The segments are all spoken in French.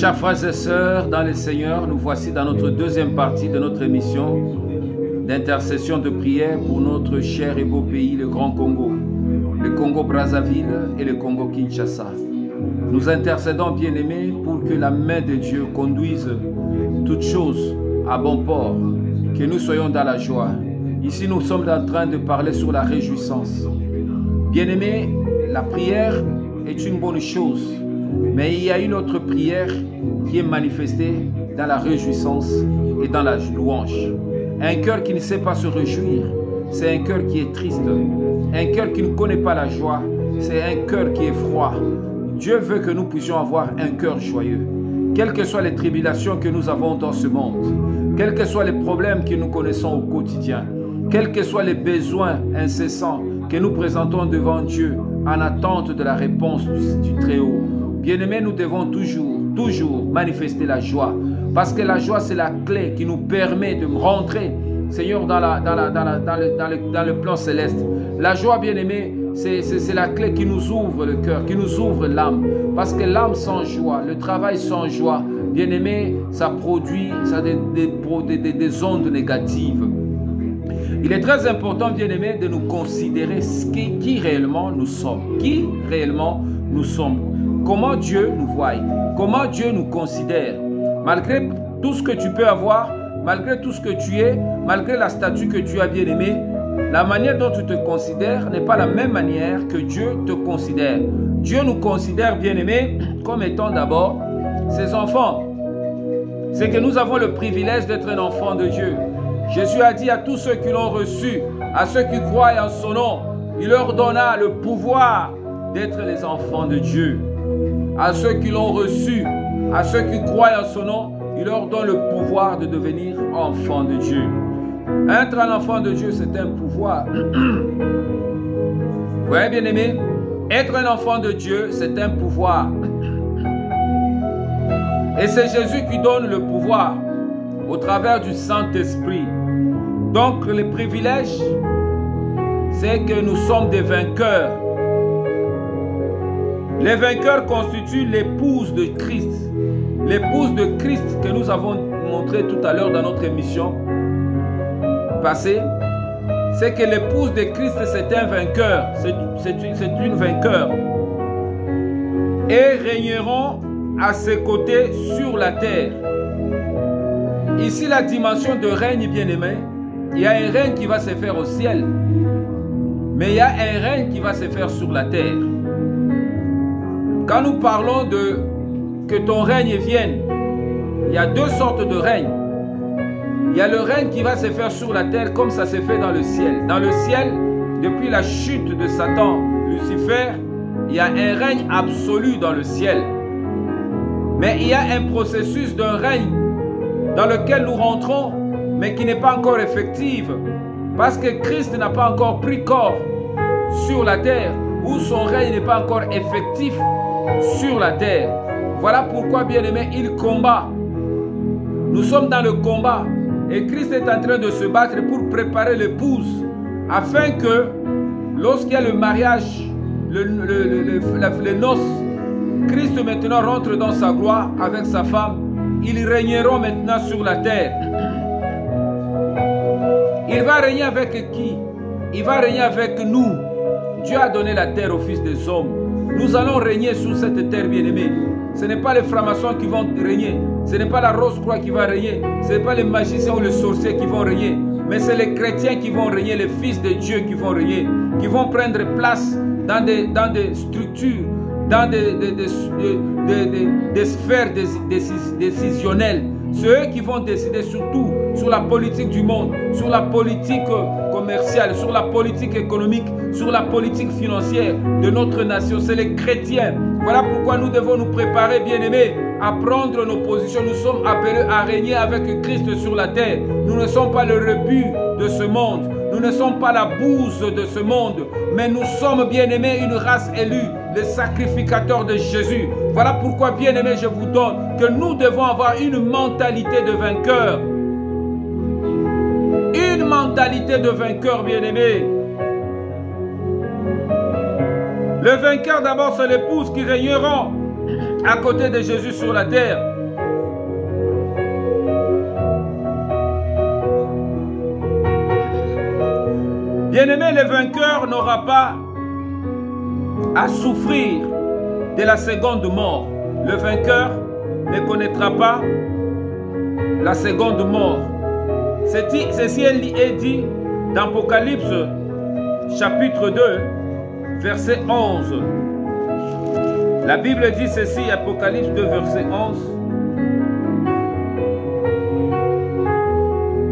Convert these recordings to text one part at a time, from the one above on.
Chers frères et sœurs dans le Seigneur, nous voici dans notre deuxième partie de notre émission d'intercession de prière pour notre cher et beau pays, le Grand Congo, le Congo-Brazzaville et le Congo-Kinshasa. Nous intercédons, bien-aimés, pour que la main de Dieu conduise toutes choses à bon port, que nous soyons dans la joie. Ici, nous sommes en train de parler sur la réjouissance. Bien-aimés, la prière est une bonne chose, mais il y a une autre prière qui est manifestée dans la réjouissance et dans la louange. Un cœur qui ne sait pas se réjouir, c'est un cœur qui est triste. Un cœur qui ne connaît pas la joie, c'est un cœur qui est froid. Dieu veut que nous puissions avoir un cœur joyeux. Quelles que soient les tribulations que nous avons dans ce monde, quels que soient les problèmes que nous connaissons au quotidien, quels que soient les besoins incessants que nous présentons devant Dieu en attente de la réponse du Très-Haut. Bien-aimés, nous devons toujours manifester la joie. Parce que la joie, c'est la clé qui nous permet de rentrer, Seigneur, dans le plan céleste. La joie, bien-aimé, c'est la clé qui nous ouvre le cœur, qui nous ouvre l'âme. Parce que l'âme sans joie, le travail sans joie, bien-aimé, ça produit des ondes négatives. Il est très important, bien-aimé, de nous considérer qui réellement nous sommes. Qui réellement nous sommes. Comment Dieu nous voit. Comment Dieu nous considère. Malgré tout ce que tu peux avoir, malgré tout ce que tu es, malgré la statue que tu as, bien-aimé, la manière dont tu te considères n'est pas la même manière que Dieu te considère. Dieu nous considère, bien-aimés, comme étant d'abord ses enfants. C'est que nous avons le privilège d'être un enfant de Dieu. Jésus a dit à tous ceux qui l'ont reçu, à ceux qui croient en son nom, il leur donna le pouvoir d'être les enfants de Dieu. À ceux qui l'ont reçu, à ceux qui croient en son nom, il leur donne le pouvoir de devenir enfants de Dieu. Être un enfant de Dieu, c'est un pouvoir. Vous voyez, bien-aimé, être un enfant de Dieu, c'est un pouvoir. Et c'est Jésus qui donne le pouvoir au travers du Saint-Esprit. Donc, le privilège, c'est que nous sommes des vainqueurs. Les vainqueurs constituent l'épouse de Christ. L'épouse de Christ que nous avons montré tout à l'heure dans notre émission passée, c'est que l'épouse de Christ, c'est un vainqueur. C'est une vainqueur. Et régneront à ses côtés sur la terre. Ici, la dimension de règne, bien-aimé, il y a un règne qui va se faire au ciel. Mais il y a un règne qui va se faire sur la terre. Quand nous parlons de que ton règne vienne, il y a deux sortes de règne. Il y a le règne qui va se faire sur la terre comme ça s'est fait dans le ciel. Dans le ciel, depuis la chute de Satan, Lucifer, il y a un règne absolu dans le ciel. Mais il y a un processus d'un règne dans lequel nous rentrons, mais qui n'est pas encore effectif. Parce que Christ n'a pas encore pris corps sur la terre, où son règne n'est pas encore effectif sur la terre. Voilà pourquoi, bien-aimé, il combat. Nous sommes dans le combat. Et Christ est en train de se battre pour préparer l'épouse. Afin que, lorsqu'il y a le mariage, les noces, Christ maintenant rentre dans sa gloire avec sa femme. Ils régneront maintenant sur la terre. Il va régner avec qui? Il va régner avec nous. Dieu a donné la terre aux fils des hommes. Nous allons régner sur cette terre, bien-aimée. Ce n'est pas les francs-maçons qui vont régner. Ce n'est pas la Rose-Croix qui va régner. Ce n'est pas les magiciens ou les sorciers qui vont régner. Mais c'est les chrétiens qui vont régner, les fils de Dieu qui vont régner, qui vont prendre place dans des structures, dans des sphères décisionnelles. C'est eux qui vont décider surtout sur la politique du monde, sur la politique commerciale, sur la politique économique, sur la politique financière de notre nation. C'est les chrétiens. Voilà pourquoi nous devons nous préparer, bien-aimés, à prendre nos positions. Nous sommes appelés à régner avec Christ sur la terre. Nous ne sommes pas le rebut de ce monde. Nous ne sommes pas la bouse de ce monde. Mais nous sommes, bien-aimés, une race élue, les sacrificateurs de Jésus. Voilà pourquoi, bien-aimés, je vous donne que nous devons avoir une mentalité de vainqueur. Une mentalité de vainqueur, bien-aimés. Le vainqueur, d'abord, c'est l'épouse qui régneront à côté de Jésus sur la terre. Bien-aimé, le vainqueur n'aura pas à souffrir de la seconde mort. Le vainqueur ne connaîtra pas la seconde mort. Ceci est dit dans Apocalypse chapitre 2, verset 11. La Bible dit ceci, Apocalypse 2, verset 11.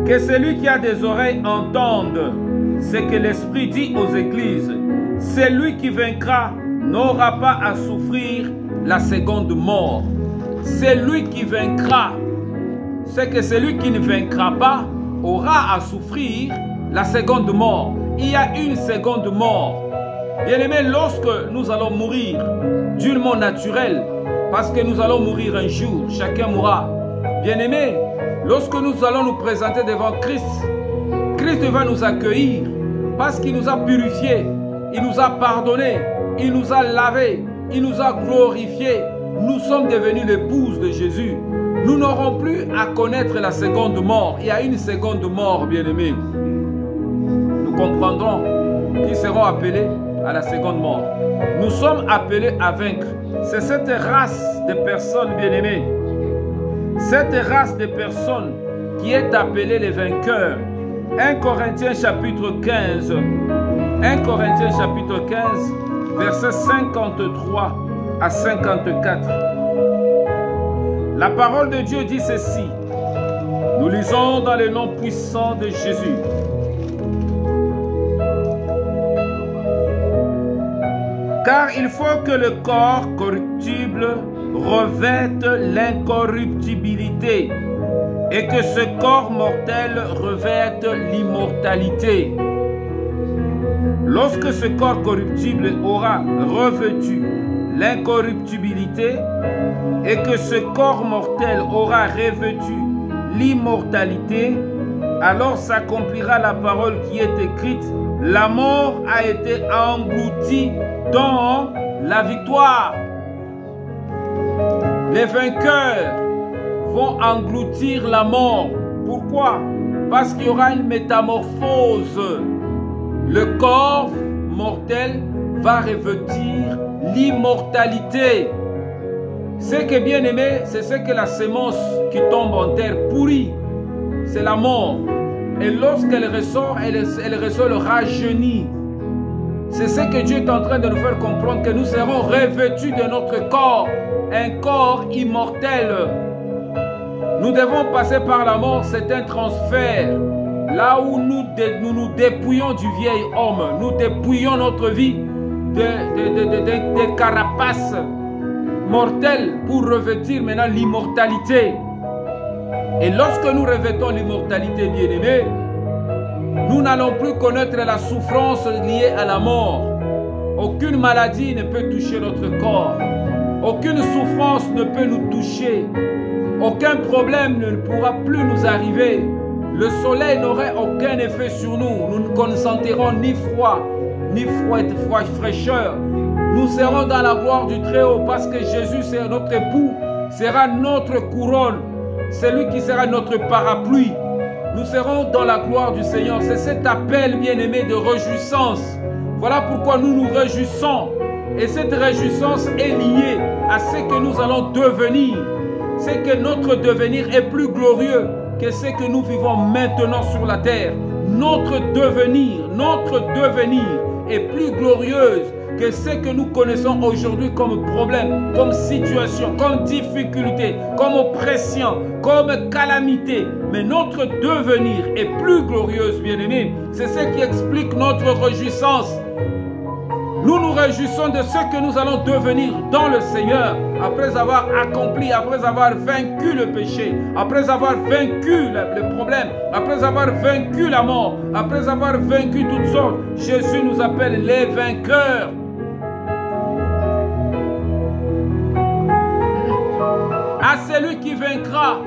Que celui qui a des oreilles entende ce que l'Esprit dit aux églises. Celui qui vaincra n'aura pas à souffrir la seconde mort. Celui qui vaincra, c'est que celui qui ne vaincra pas aura à souffrir la seconde mort. Il y a une seconde mort. Bien-aimé, lorsque nous allons mourir d'une mort naturelle, parce que nous allons mourir un jour, chacun mourra. Bien-aimé, lorsque nous allons nous présenter devant Christ, Christ va nous accueillir parce qu'il nous a purifiés, il nous a pardonnés, il nous a lavés, il nous a glorifiés. Nous sommes devenus l'épouse de Jésus. Nous n'aurons plus à connaître la seconde mort. Il y a une seconde mort, bien-aimés. Nous comprendrons qui seront appelés à la seconde mort. Nous sommes appelés à vaincre. C'est cette race de personnes, bien-aimées, cette race de personnes qui est appelée les vainqueurs. 1 Corinthiens chapitre 15, 1 Corinthiens chapitre 15, versets 53 à 54. La parole de Dieu dit ceci. Nous lisons dans le nom puissant de Jésus. Car il faut que le corps corruptible revête l'incorruptibilité et que ce corps mortel revête l'immortalité. Lorsque ce corps corruptible aura revêtu l'incorruptibilité et que ce corps mortel aura revêtu l'immortalité, alors s'accomplira la parole qui est écrite: la mort a été engloutie dans la victoire. Les vainqueurs vont engloutir la mort. Pourquoi? Parce qu'il y aura une métamorphose. Le corps mortel va revêtir l'immortalité. Ce qui est bien aimé, c'est ce que la sémence qui tombe en terre pourrit. C'est la mort. Et lorsqu'elle ressort, elle ressort le rajeuni. C'est ce que Dieu est en train de nous faire comprendre, que nous serons revêtus de notre corps, un corps immortel. Nous devons passer par la mort, c'est un transfert. Là où nous dépouillons du vieil homme, nous dépouillons notre vie de carapaces mortelles pour revêtir maintenant l'immortalité. Et lorsque nous revêtons l'immortalité, bien-aimés, nous n'allons plus connaître la souffrance liée à la mort. Aucune maladie ne peut toucher notre corps. Aucune souffrance ne peut nous toucher. Aucun problème ne pourra plus nous arriver. Le soleil n'aurait aucun effet sur nous. Nous ne consentirons ni froid, ni fraîcheur. Nous serons dans la gloire du Très-Haut parce que Jésus, c'est notre époux, sera notre couronne. C'est lui qui sera notre parapluie. Nous serons dans la gloire du Seigneur. C'est cet appel, bien-aimé, de réjouissance. Voilà pourquoi nous nous réjouissons. Et cette réjouissance est liée à ce que nous allons devenir. C'est que notre devenir est plus glorieux que ce que nous vivons maintenant sur la terre. Notre devenir est plus glorieuse que ce que nous connaissons aujourd'hui comme problème, comme situation, comme difficulté, comme oppression, comme calamité. Mais notre devenir est plus glorieuse, bien-aimés. C'est ce qui explique notre réjouissance. Nous nous réjouissons de ce que nous allons devenir dans le Seigneur après avoir accompli, après avoir vaincu le péché, après avoir vaincu le problème, après avoir vaincu la mort, après avoir vaincu toutes sortes. Jésus nous appelle les vainqueurs. À celui qui vaincra,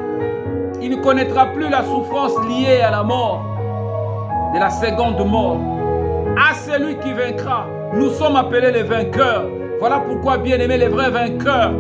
il ne connaîtra plus la souffrance liée à la mort, de la seconde mort. À celui qui vaincra, nous sommes appelés les vainqueurs. Voilà pourquoi, bien-aimés, les vrais vainqueurs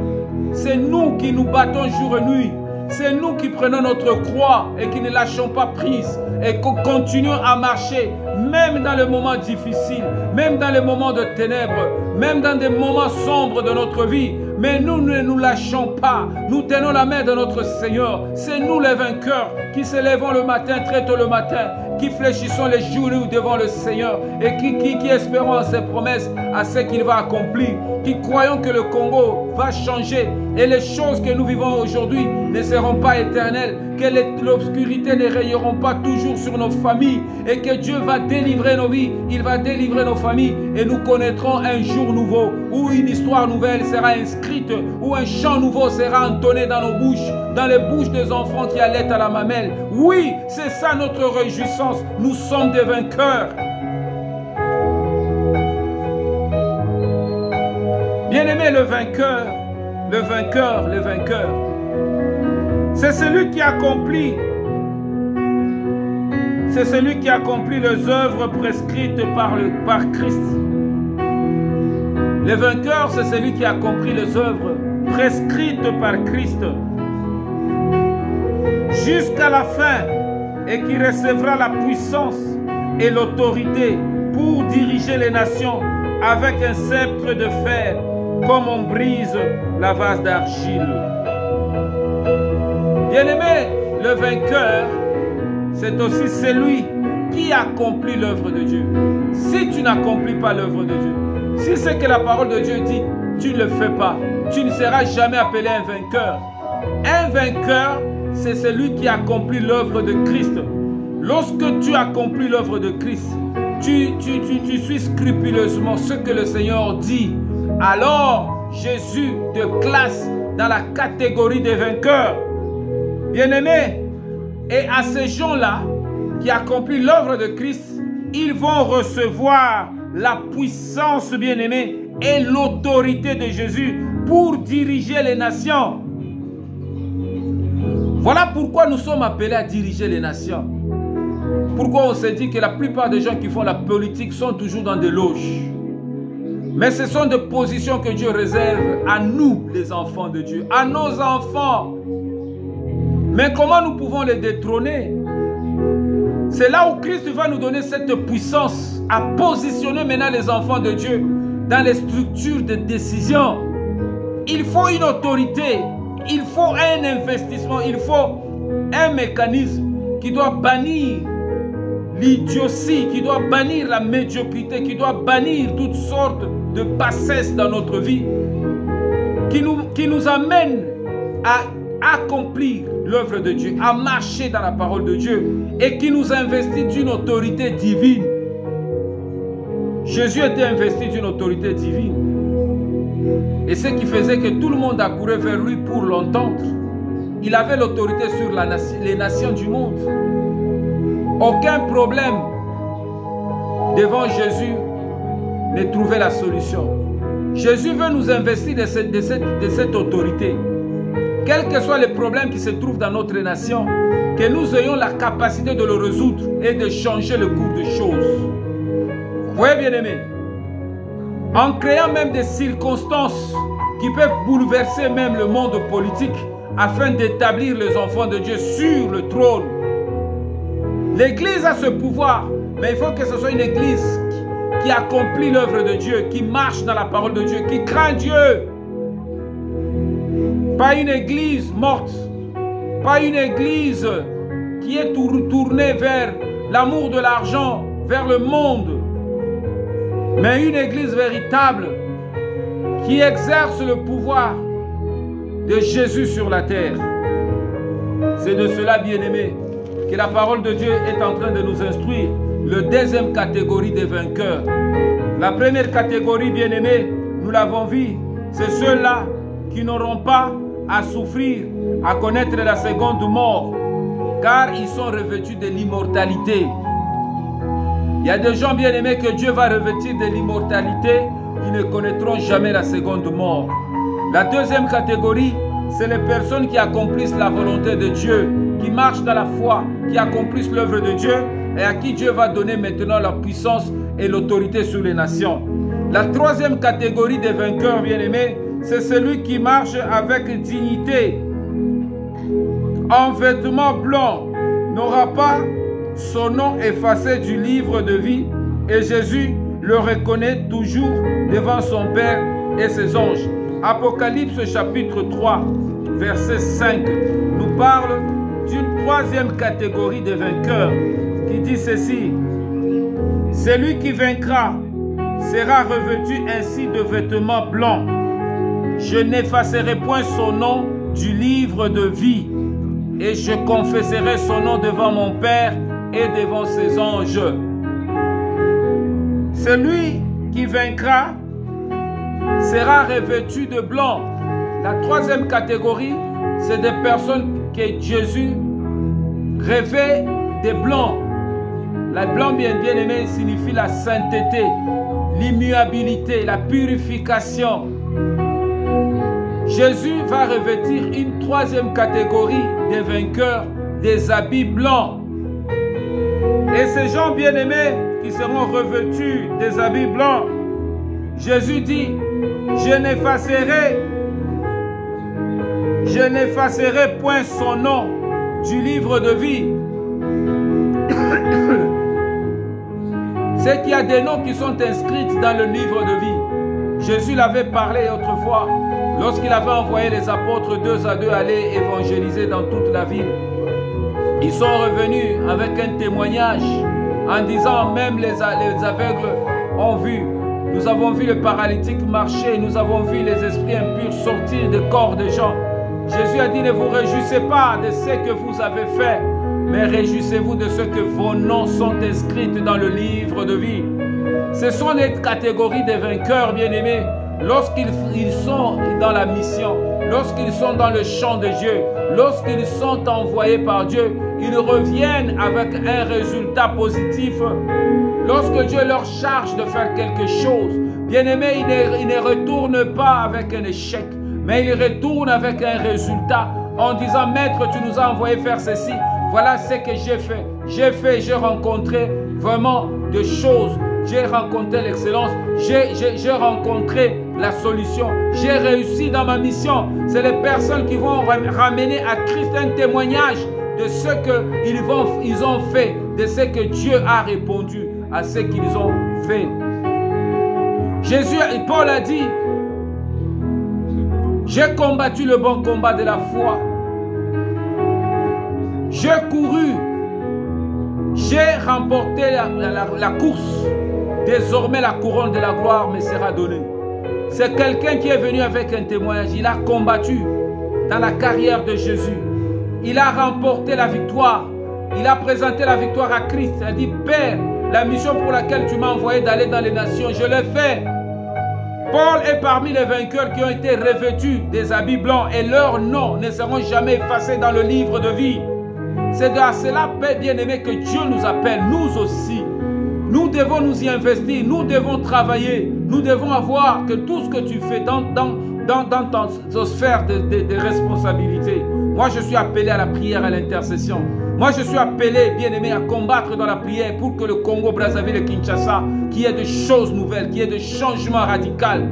c'est nous qui nous battons jour et nuit. C'est nous qui prenons notre croix et qui ne lâchons pas prise et qui continuons à marcher, même dans les moments difficiles, même dans les moments de ténèbres, même dans des moments sombres de notre vie. Mais nous ne nous lâchons pas. Nous tenons la main de notre Seigneur. C'est nous les vainqueurs qui se lèvons le matin, très tôt le matin, qui fléchissons les genoux devant le Seigneur et qui espérons en ses promesses, à ce qu'il va accomplir, qui croyons que le Congo va changer et les choses que nous vivons aujourd'hui ne seront pas éternelles, que l'obscurité ne rayeront pas toujours sur nos familles et que Dieu va délivrer nos vies, il va délivrer nos familles et nous connaîtrons un jour nouveau où une histoire nouvelle sera inscrite, où un chant nouveau sera entonné dans nos bouches, dans les bouches des enfants qui allaitent à la mamelle. Oui, c'est ça notre réjouissance. Nous sommes des vainqueurs. Bien-aimé, le vainqueur, c'est celui qui accomplit. C'est celui qui accomplit les œuvres prescrites par Christ. Le vainqueur, c'est celui qui accomplit les œuvres prescrites par Christ jusqu'à la fin et qui recevra la puissance et l'autorité pour diriger les nations avec un sceptre de fer comme on brise la vase d'argile. Bien-aimé, le vainqueur, c'est aussi celui qui accomplit l'œuvre de Dieu. Si tu n'accomplis pas l'œuvre de Dieu, si ce que la parole de Dieu dit, tu ne le fais pas, tu ne seras jamais appelé un vainqueur. Un vainqueur, c'est celui qui accomplit l'œuvre de Christ. Lorsque tu accomplis l'œuvre de Christ, tu suis scrupuleusement ce que le Seigneur dit. Alors, Jésus te classe dans la catégorie des vainqueurs. Bien-aimés, et à ces gens-là qui accomplissent l'œuvre de Christ, ils vont recevoir la puissance, bien-aimés, et l'autorité de Jésus pour diriger les nations. Voilà pourquoi nous sommes appelés à diriger les nations. Pourquoi on s'est dit que la plupart des gens qui font la politique sont toujours dans des loges. Mais ce sont des positions que Dieu réserve à nous, les enfants de Dieu, à nos enfants. Mais comment nous pouvons les détrôner? C'est là où Christ va nous donner cette puissance à positionner maintenant les enfants de Dieu dans les structures de décision. Il faut une autorité, il faut un investissement, il faut un mécanisme qui doit bannir l'idiotie, qui doit bannir la médiocrité, qui doit bannir toutes sortes de bassesse dans notre vie, qui nous amène à accomplir l'œuvre de Dieu, à marcher dans la parole de Dieu et qui nous investit d'une autorité divine. Jésus était investi d'une autorité divine. Et ce qui faisait que tout le monde accourait vers lui pour l'entendre. Il avait l'autorité sur les nations du monde. Aucun problème devant Jésus ne trouvait la solution. Jésus veut nous investir de cette autorité. Quels que soient les problèmes qui se trouvent dans notre nation, que nous ayons la capacité de le résoudre et de changer le cours des choses. Vous voyez, bien-aimés, en créant même des circonstances qui peuvent bouleverser même le monde politique afin d'établir les enfants de Dieu sur le trône. L'Église a ce pouvoir, mais il faut que ce soit une Église qui accomplit l'œuvre de Dieu, qui marche dans la parole de Dieu, qui craint Dieu. Pas une Église morte, pas une Église qui est tournée vers l'amour de l'argent, vers le monde, mais une Église véritable qui exerce le pouvoir de Jésus sur la terre. C'est de cela, bien-aimés, que la parole de Dieu est en train de nous instruire. La deuxième catégorie des vainqueurs. La première catégorie, bien-aimés, nous l'avons vu, c'est ceux-là qui n'auront pas à souffrir, à connaître la seconde mort, car ils sont revêtus de l'immortalité. Il y a des gens bien-aimés que Dieu va revêtir de l'immortalité, ils ne connaîtront jamais la seconde mort. La deuxième catégorie, c'est les personnes qui accomplissent la volonté de Dieu, qui marchent dans la foi, qui accomplissent l'œuvre de Dieu et à qui Dieu va donner maintenant la puissance et l'autorité sur les nations. La troisième catégorie des vainqueurs bien-aimés, c'est celui qui marche avec dignité, en vêtements blancs, n'aura pas son nom effacé du livre de vie, et Jésus le reconnaît toujours devant son Père et ses anges. Apocalypse chapitre 3, verset 5, nous parle d'une troisième catégorie de vainqueurs qui dit ceci: celui qui vaincra sera revêtu ainsi de vêtements blancs. Je n'effacerai point son nom du livre de vie, et je confesserai son nom devant mon Père et devant ses anges. Celui qui vaincra sera revêtu de blanc. La troisième catégorie, c'est des personnes que Jésus revêt de blanc. La blanc, bien aimé, signifie la sainteté, l'immuabilité, la purification. Jésus va revêtir une troisième catégorie des vainqueurs, des habits blancs. Et ces gens bien-aimés qui seront revêtus des habits blancs, Jésus dit: je n'effacerai point son nom du livre de vie. C'est qu'il y a des noms qui sont inscrits dans le livre de vie. Jésus l'avait parlé autrefois lorsqu'il avait envoyé les apôtres 2 à 2 aller évangéliser dans toute la ville. Ils sont revenus avec un témoignage en disant: même les aveugles ont vu. Nous avons vu le paralytique marcher, nous avons vu les esprits impurs sortir des corps des gens. Jésus a dit: ne vous réjouissez pas de ce que vous avez fait, mais réjouissez-vous de ce que vos noms sont inscrits dans le livre de vie. Ce sont les catégories des vainqueurs bien-aimés. Lorsqu'ils sont dans la mission, lorsqu'ils sont dans le champ de Dieu, lorsqu'ils sont envoyés par Dieu, ils reviennent avec un résultat positif. Lorsque Dieu leur charge de faire quelque chose, bien-aimés, ils ne retournent pas avec un échec, mais ils retournent avec un résultat en disant: Maître, tu nous as envoyé faire ceci, voilà ce que j'ai fait. J'ai rencontré vraiment des choses, j'ai rencontré l'excellence, j'ai rencontré la solution, j'ai réussi dans ma mission. C'est les personnes qui vont ramener à Christ un témoignage de ce qu'ils ont fait, de ce que Dieu a répondu à ce qu'ils ont fait. Paul a dit: j'ai combattu le bon combat de la foi, j'ai couru, j'ai remporté la course. Désormais la couronne de la gloire me sera donnée. C'est quelqu'un qui est venu avec un témoignage. Il a combattu dans la carrière de Jésus. Il a remporté la victoire. Il a présenté la victoire à Christ. Il a dit: Père, la mission pour laquelle tu m'as envoyé d'aller dans les nations, je l'ai fait. Paul est parmi les vainqueurs qui ont été revêtus des habits blancs et leurs noms ne seront jamais effacés dans le livre de vie. C'est à cela, Père bien-aimé, que Dieu nous appelle, nous aussi. Nous devons nous y investir, nous devons travailler, nous devons avoir que tout ce que tu fais dans ta sphère de responsabilité. Moi, je suis appelé à la prière, à l'intercession. Moi, je suis appelé, bien-aimé, à combattre dans la prière pour que le Congo, Brazzaville et Kinshasa, qu'il y ait des choses nouvelles, qu'il y ait des changements radicaux,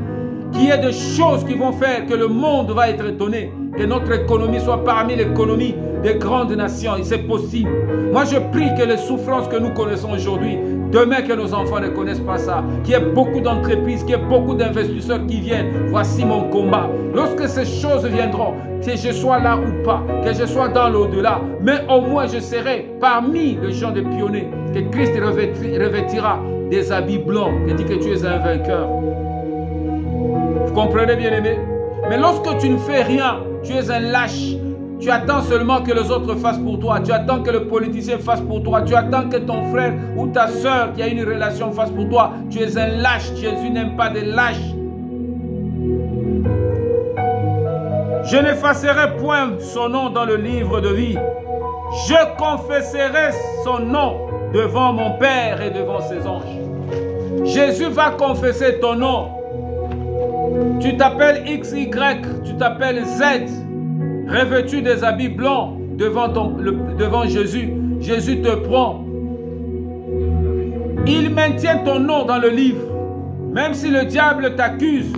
qu'il y ait des choses qui vont faire que le monde va être étonné, que notre économie soit parmi l'économie des grandes nations. Et c'est possible. Moi, je prie que les souffrances que nous connaissons aujourd'hui, demain que nos enfants ne connaissent pas ça, qu'il y ait beaucoup d'entreprises, qu'il y ait beaucoup d'investisseurs qui viennent. Voici mon combat. Lorsque ces choses viendront, que je sois là ou pas, que je sois dans l'au-delà, mais au moins je serai parmi les gens des pionniers, que Christ revêtira des habits blancs, qui dit que tu es un vainqueur. Vous comprenez, bien aimé? Mais lorsque tu ne fais rien, tu es un lâche. Tu attends seulement que les autres fassent pour toi. Tu attends que le politicien fasse pour toi. Tu attends que ton frère ou ta soeur qui a une relation fasse pour toi. Tu es un lâche. Jésus n'aime pas des lâches. Je n'effacerai point son nom dans le livre de vie. Je confesserai son nom devant mon Père et devant ses anges. Jésus va confesser ton nom. Tu t'appelles XY, tu t'appelles Z. Revêtu des habits blancs devant Jésus, Jésus te prend. Il maintient ton nom dans le livre. Même si le diable t'accuse,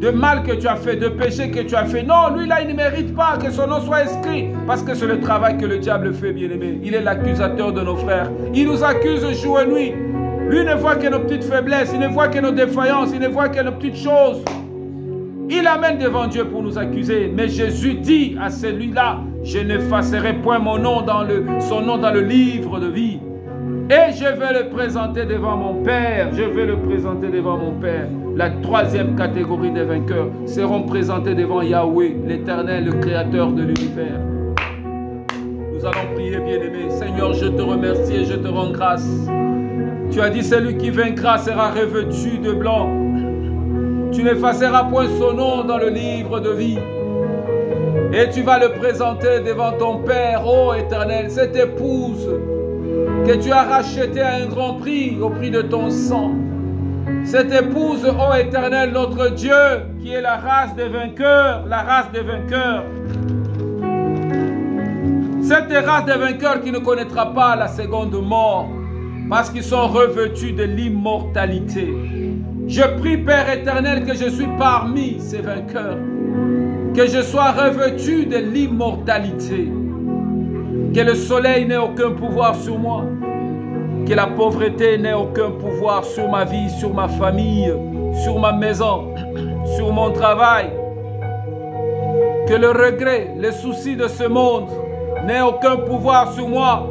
de mal que tu as fait, de péché que tu as fait. Non, lui là, il ne mérite pas que son nom soit inscrit. Parce que c'est le travail que le diable fait, bien-aimé. Il est l'accusateur de nos frères. Il nous accuse jour et nuit. Lui ne voit que nos petites faiblesses, il ne voit que nos défaillances, il ne voit que nos petites choses. Il amène devant Dieu pour nous accuser. Mais Jésus dit à celui-là, je n'effacerai point son nom dans le livre de vie. Et je vais le présenter devant mon Père. Je vais le présenter devant mon Père. La troisième catégorie des vainqueurs seront présentés devant Yahweh, l'Éternel, le Créateur de l'univers. Nous allons prier, bien-aimé. Seigneur, je te remercie et je te rends grâce. Tu as dit, celui qui vaincra sera revêtu de blanc. Tu n'effaceras point son nom dans le livre de vie. Et tu vas le présenter devant ton Père, ô Éternel, cette épouse que tu as rachetée à un grand prix, au prix de ton sang. Cette épouse, ô Éternel, notre Dieu, qui est la race des vainqueurs, la race des vainqueurs. Cette race des vainqueurs qui ne connaîtra pas la seconde mort, parce qu'ils sont revêtus de l'immortalité. Je prie, Père éternel, que je suis parmi ces vainqueurs, que je sois revêtu de l'immortalité, que le soleil n'ait aucun pouvoir sur moi, que la pauvreté n'ait aucun pouvoir sur ma vie, sur ma famille, sur ma maison, sur mon travail, que le regret, les soucis de ce monde n'aient aucun pouvoir sur moi,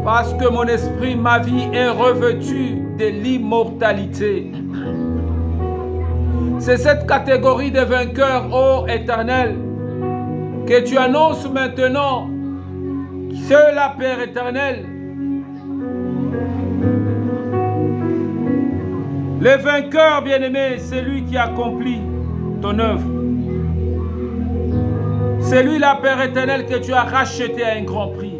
parce que mon esprit, ma vie est revêtue de l'immortalité. C'est cette catégorie de vainqueurs, ô Éternel, que tu annonces maintenant. Ceux-là, Père éternel, les vainqueurs, bien-aimés, c'est lui qui accomplit ton œuvre. C'est lui-là, Père éternel, que tu as racheté à un grand prix.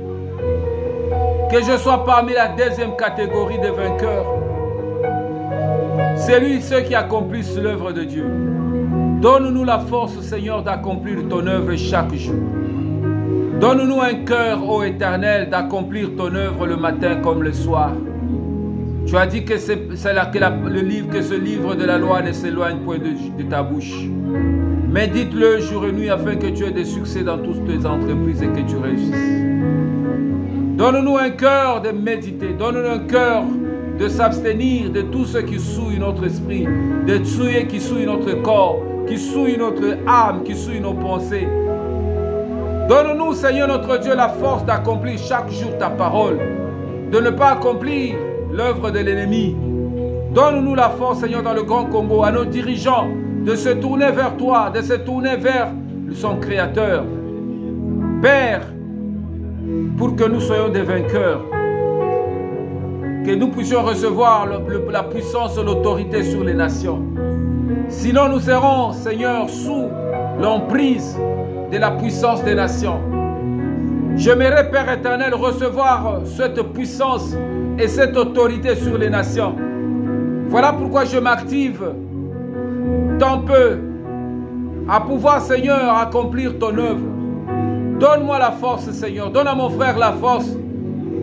Que je sois parmi la deuxième catégorie des vainqueurs. C'est lui, ceux qui accomplissent l'œuvre de Dieu. Donne-nous la force, Seigneur, d'accomplir ton œuvre chaque jour. Donne-nous un cœur, ô Éternel, d'accomplir ton œuvre le matin comme le soir. Tu as dit que ce livre de la loi ne s'éloigne point de ta bouche. Médite-le jour et nuit afin que tu aies des succès dans toutes tes entreprises et que tu réussisses. Donne-nous un cœur de méditer. Donne-nous un cœur de s'abstenir de tout ce qui souille notre esprit, de souiller qui souille notre corps, qui souille notre âme, qui souille nos pensées. Donne-nous, Seigneur notre Dieu, la force d'accomplir chaque jour ta parole, de ne pas accomplir l'œuvre de l'ennemi. Donne-nous la force, Seigneur, dans le Grand Congo, à nos dirigeants, de se tourner vers toi, de se tourner vers son Créateur. Père, pour que nous soyons des vainqueurs, que nous puissions recevoir la puissance et l'autorité sur les nations. Sinon nous serons, Seigneur, sous l'emprise de la puissance des nations. J'aimerais, Père éternel, recevoir cette puissance et cette autorité sur les nations. Voilà pourquoi je m'active tant peu à pouvoir, Seigneur, accomplir ton œuvre. Donne-moi la force, Seigneur. Donne à mon frère la force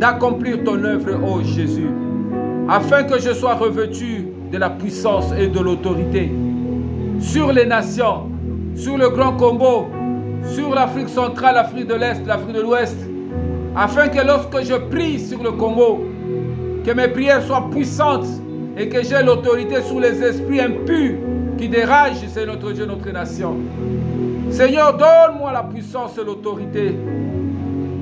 d'accomplir ton œuvre, ô Jésus, afin que je sois revêtu de la puissance et de l'autorité sur les nations, sur le Grand Congo, sur l'Afrique centrale, l'Afrique de l'Est, l'Afrique de l'Ouest, afin que lorsque je prie sur le Congo, que mes prières soient puissantes et que j'ai l'autorité sur les esprits impurs qui dérangent, c'est notre Dieu, notre nation. Seigneur, donne-moi la puissance et l'autorité.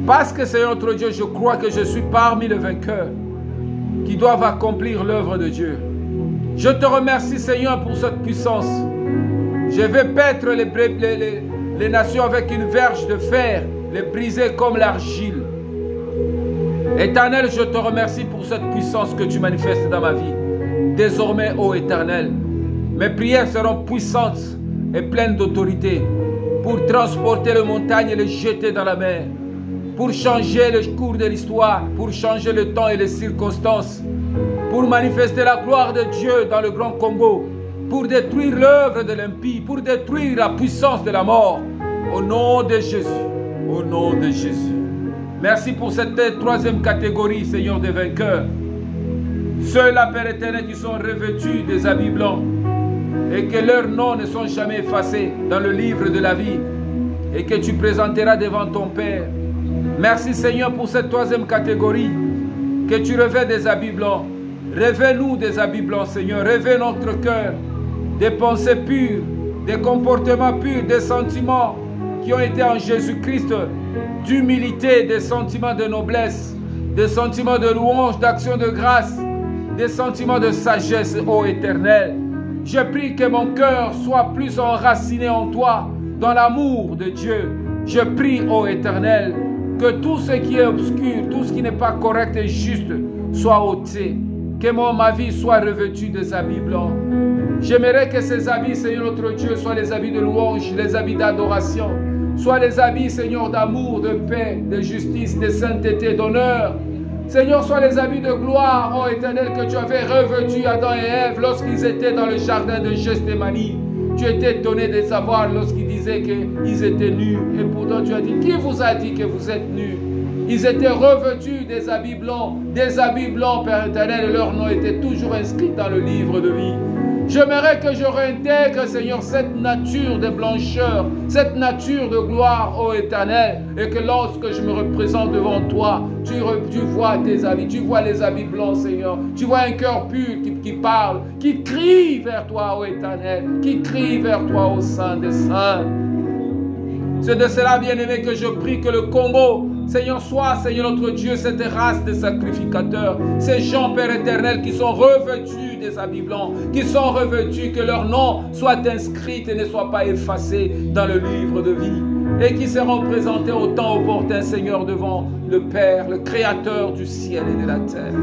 Parce que, Seigneur notre Dieu, je crois que je suis parmi les vainqueurs qui doivent accomplir l'œuvre de Dieu. Je te remercie, Seigneur, pour cette puissance. Je vais paître les nations avec une verge de fer, les briser comme l'argile. Éternel, je te remercie pour cette puissance que tu manifestes dans ma vie. Désormais, ô Éternel, mes prières seront puissantes et pleines d'autorité pour transporter les montagnes et les jeter dans la mer, pour changer le cours de l'histoire, pour changer le temps et les circonstances, pour manifester la gloire de Dieu dans le Grand Congo, pour détruire l'œuvre de l'impie, pour détruire la puissance de la mort. Au nom de Jésus, au nom de Jésus. Merci pour cette troisième catégorie, Seigneur, des vainqueurs. Ceux-là, Père éternel, qui sont revêtus des habits blancs, et que leurs noms ne sont jamais effacés dans le livre de la vie et que tu présenteras devant ton Père. Merci Seigneur pour cette troisième catégorie, que tu revêts des habits blancs. Revêt-nous des habits blancs, Seigneur. Revêt notre cœur, des pensées pures, des comportements purs, des sentiments qui ont été en Jésus-Christ, d'humilité, des sentiments de noblesse, des sentiments de louange, d'action de grâce, des sentiments de sagesse, ô Éternel. Je prie que mon cœur soit plus enraciné en toi, dans l'amour de Dieu. Je prie, ô Éternel, que tout ce qui est obscur, tout ce qui n'est pas correct et juste, soit ôté. Que ma vie soit revêtue des habits blancs. J'aimerais que ces habits, Seigneur notre Dieu, soient les habits de louange, les habits d'adoration, soient les habits, Seigneur, d'amour, de paix, de justice, de sainteté, d'honneur. Seigneur, soient les habits de gloire, ô Éternel, que tu avais revêtus Adam et Ève lorsqu'ils étaient dans le jardin de Gethsémane. Tu étais étonné de savoir lorsqu'ils disaient qu'ils étaient nus. Et pourtant tu as dit, qui vous a dit que vous êtes nus? Ils étaient revêtus des habits blancs, Père Éternel, et leur nom était toujours inscrit dans le livre de vie. J'aimerais que je réintègre, Seigneur, cette nature de blancheur, cette nature de gloire, ô Éternel, et que lorsque je me représente devant toi, tu vois tes habits, tu vois les habits blancs, Seigneur. Tu vois un cœur pur qui parle, qui crie vers toi, ô Éternel, qui crie vers toi, ô Saint des Saints. C'est de cela, bien-aimé, que je prie que le Congo, Seigneur, soit, Seigneur notre Dieu, cette race de sacrificateurs, ces gens, Père éternel, qui sont revêtus des habits blancs, qui sont revêtus, que leur nom soit inscrit et ne soit pas effacé dans le livre de vie, et qui seront présentés au temps opportun, Seigneur, devant le Père, le Créateur du ciel et de la terre.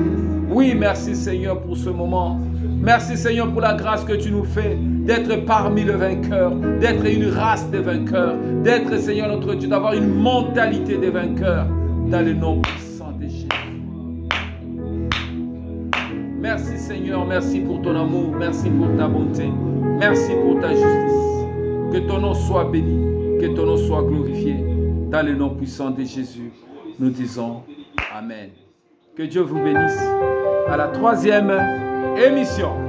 Oui, merci Seigneur pour ce moment. Merci Seigneur pour la grâce que tu nous fais d'être parmi les vainqueurs, d'être une race de vainqueurs, d'être Seigneur notre Dieu, d'avoir une mentalité de vainqueurs dans le nom puissant de Jésus. Merci Seigneur, merci pour ton amour, merci pour ta bonté, merci pour ta justice. Que ton nom soit béni, que ton nom soit glorifié. Dans le nom puissant de Jésus, nous disons Amen. Que Dieu vous bénisse. À la troisième émission.